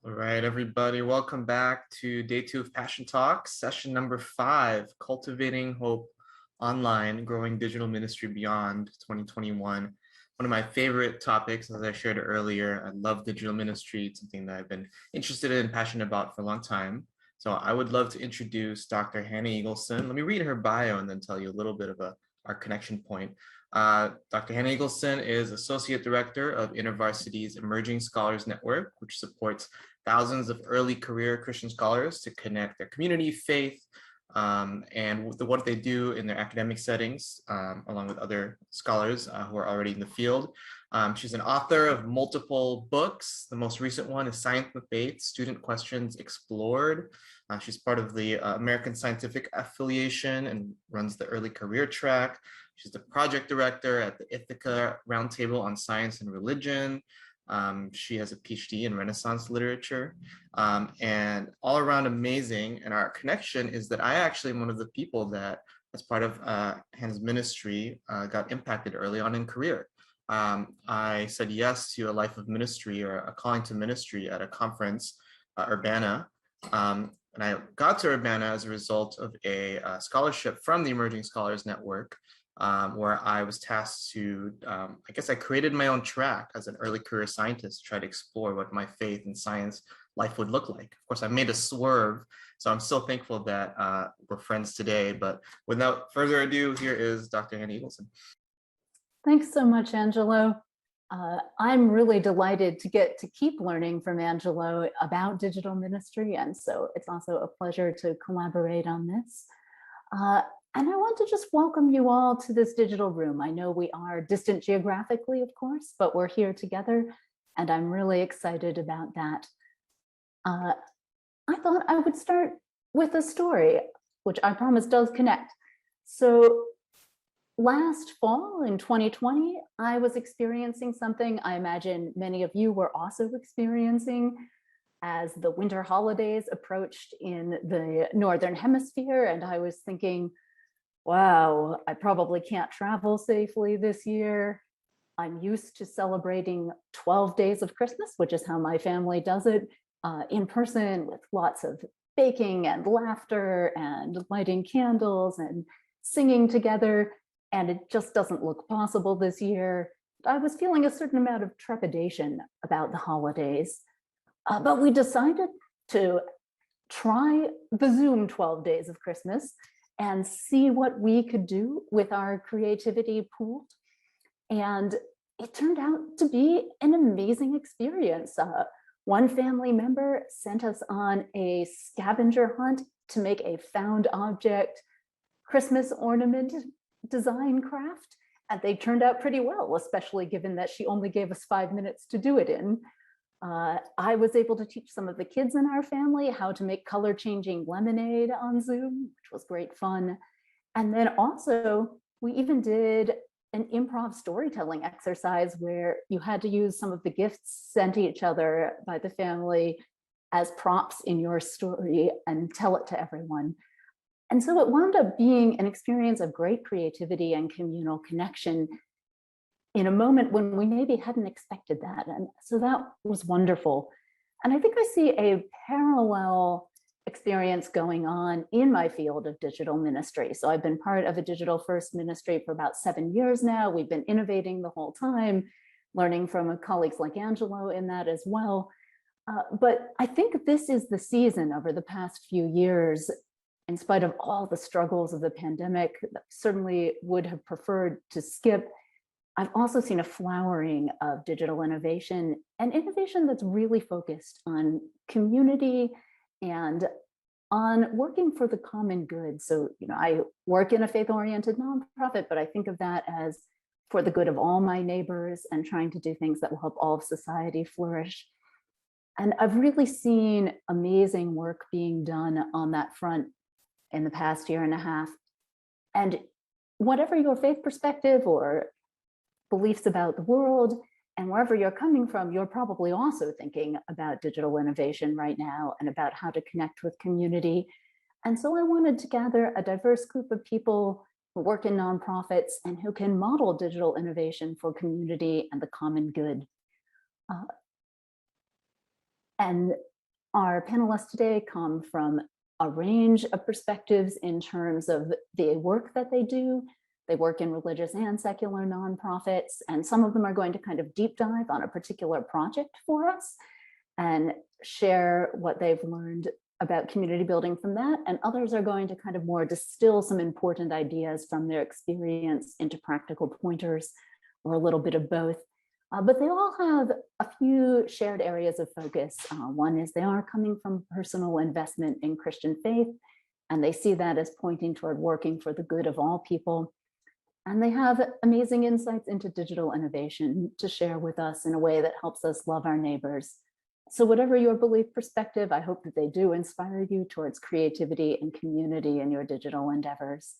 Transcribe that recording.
All right, everybody, welcome back to day 2 of Passion Talks, session number 5, Cultivating Hope Online, Growing Digital Ministry Beyond 2021. One of my favorite topics, as I shared earlier. I love digital ministry. It's something that I've been interested in and passionate about for a long time. So I would love to introduce Dr. Hannah Eagleson. Let me read her bio and then tell you a little bit of our connection point. Dr. Hannah Eagleson is Associate Director of InterVarsity's Emerging Scholars Network, which supports thousands of early career Christian scholars to connect their community, faith, and what they do in their academic settings, along with other scholars who are already in the field. She's an author of multiple books. The most recent one is Science with Faith, Student Questions Explored. She's part of the American Scientific Affiliation and runs the early career track. She's the project director at the Ithaca Roundtable on Science and Religion. She has a PhD in Renaissance literature, and all around amazing. And our connection is that I actually am one of the people that, as part of Hannah's ministry, got impacted early on in career. I said yes to a life of ministry or a calling to ministry at a conference, Urbana. And I got to Urbana as a result of a scholarship from the Emerging Scholars Network, where I was tasked to, I guess I created my own track as an early career scientist to try to explore what my faith and science life would look like. Of course, I made a swerve, so I'm so thankful that we're friends today. But without further ado, here is Dr. Hannah Eagleson. Thanks so much, Angelo. I'm really delighted to get to keep learning from Angelo about digital ministry, and so it's also a pleasure to collaborate on this. And I want to just welcome you all to this digital room. I know we are distant geographically, of course, but we're here together, and I'm really excited about that. I thought I would start with a story, which I promise does connect. So last fall in 2020, I was experiencing something I imagine many of you were also experiencing as the winter holidays approached in the Northern Hemisphere. And I was thinking, wow, I probably can't travel safely this year. I'm used to celebrating 12 days of Christmas, which is how my family does it, in person, with lots of baking and laughter and lighting candles and singing together. And it just doesn't look possible this year. I was feeling a certain amount of trepidation about the holidays, but we decided to try the Zoom 12 days of Christmas and see what we could do with our creativity pool. And it turned out to be an amazing experience. One family member sent us on a scavenger hunt to make a found object Christmas ornament design craft, and they turned out pretty well, especially given that she only gave us 5 minutes to do it in. I was able to teach some of the kids in our family how to make color changing lemonade on Zoom, which was great fun. And then also we even did an improv storytelling exercise where you had to use some of the gifts sent to each other by the family as prompts in your story and tell it to everyone. And so it wound up being an experience of great creativity and communal connection in a moment when we maybe hadn't expected that. And so that was wonderful. And I think I see a parallel experience going on in my field of digital ministry. So I've been part of a digital first ministry for about 7 years now. We've been innovating the whole time, learning from colleagues like Angelo in that as well. But I think this is the season over the past few years, in spite of all the struggles of the pandemic, that certainly would have preferred to skip. I've also seen a flowering of digital innovation, and innovation that's really focused on community and on working for the common good. So, I work in a faith-oriented nonprofit, but I think of that as for the good of all my neighbors and trying to do things that will help all of society flourish. And I've really seen amazing work being done on that front in the past year and a half. And whatever your faith perspective or beliefs about the world, and wherever you're coming from, you're probably also thinking about digital innovation right now and about how to connect with community. And so I wanted to gather a diverse group of people who work in nonprofits and who can model digital innovation for community and the common good. And Our panelists today come from a range of perspectives in terms of the work that they do. They work in religious and secular nonprofits, and some of them are going to kind of deep dive on a particular project for us and share what they've learned about community building from that. And others are going to kind of more distill some important ideas from their experience into practical pointers, or a little bit of both. But they all have a few shared areas of focus. One is they are coming from personal investment in Christian faith, and they see that as pointing toward working for the good of all people. And they have amazing insights into digital innovation to share with us in a way that helps us love our neighbors. So whatever your belief perspective, I hope that they do inspire you towards creativity and community in your digital endeavors.